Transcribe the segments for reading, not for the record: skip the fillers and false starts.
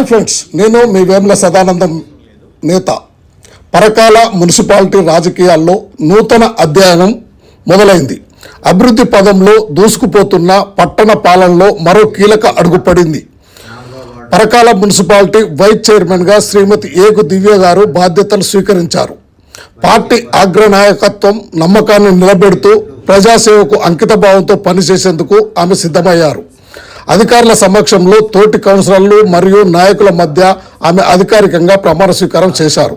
Hi friends, నేను మీ వేముల సదానందం నేత. Parakala municipality రాజకీయాల్లో నూతన అధ్యాయం మొదలైంది. అభివృద్ధి పదంలో దూసుకుపోతున్న పట్టణ పాలనలో మరో కీలక అడుగుపడింది. పరకాల మున్సిపాలిటీ వైస్ చైర్మన్గా శ్రీమతి ఏగు దివ్య గారు బాధ్యతలు స్వీకరించారు. పార్టీ అగ్రనాయకత్వం నమ్మకాన్ని నిలబెడుతూ ప్రజాసేవకు అంకితభావంతో పనిచేసేందుకు ఆమె సిద్ధమయ్యారు. అధికారుల సమక్షంలో తోటి కౌన్సిలర్లు మరియు నాయకుల మధ్య ఆమె అధికారికంగా ప్రమాణ స్వీకారం చేశారు.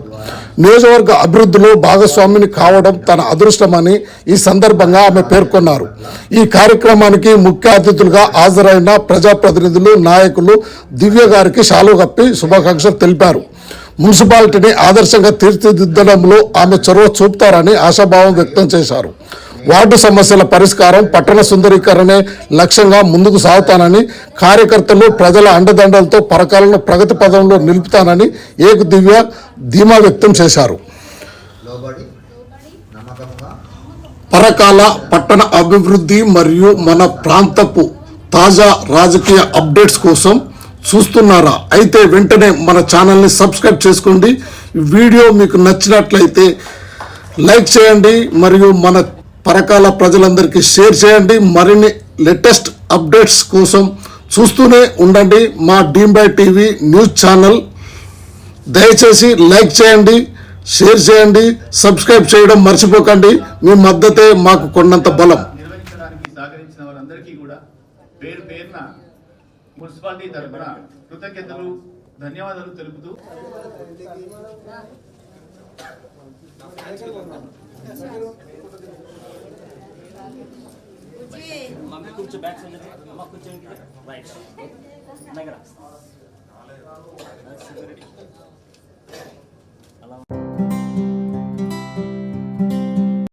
నియోజకవర్గ అభివృద్ధిలో భాగస్వామిని కావడం తన అదృష్టమని ఈ సందర్భంగా ఆమె పేర్కొన్నారు. ఈ కార్యక్రమానికి ముఖ్య అతిథులుగా హాజరైన ప్రజాప్రతినిధులు, నాయకులు దివ్య గారికి శాలువ కప్పి శుభాకాంక్షలు తెలిపారు. మున్సిపాలిటీని ఆదర్శంగా తీర్చిదిద్దడంలో ఆమె చొరవ చూపుతారని ఆశాభావం వ్యక్తం చేశారు. వార్డు సమస్యల పరిష్కారం, పట్టణ సుందరీకరణే లక్ష్యంగా ముందుకు సాగుతానని, కార్యకర్తలు ప్రజల అండదండలతో పరకాలను ప్రగతి పదంలో నిలుపుతానని ఏక దివ్య ధీమా వ్యక్తం చేశారు. పరకాల పట్టణ అభివృద్ధి మరియు మన ప్రాంతపు తాజా రాజకీయ అప్డేట్స్ కోసం చూస్తున్నారా? అయితే వెంటనే మన ఛానల్ని సబ్స్క్రైబ్ చేసుకోండి. వీడియో మీకు నచ్చినట్లయితే లైక్ చేయండి మరియు మన పరకాల ప్రజలందరికీ షేర్ చేయండి. మరిన్ని లేటెస్ట్ అప్డేట్స్ కోసం చూస్తూనే ఉండండి మా dream by TV news channel. దయచేసి లైక్ చేయండి, షేర్ చేయండి, సబ్స్క్రైబ్ చేయడం మర్చిపోకండి. మీ మద్దతే మాకు కొన్నంత బలం. నిర్వహించడానికి సహకరించిన వారందరికీ కూడా పేరు పేరున మున్సిపాలిటీ తరఫున కృతజ్ఞతలు, ధన్యవాదాలు తెలుపుతూ मम्मी कुछ बैक से मम्मा कुछ राइट मैं करा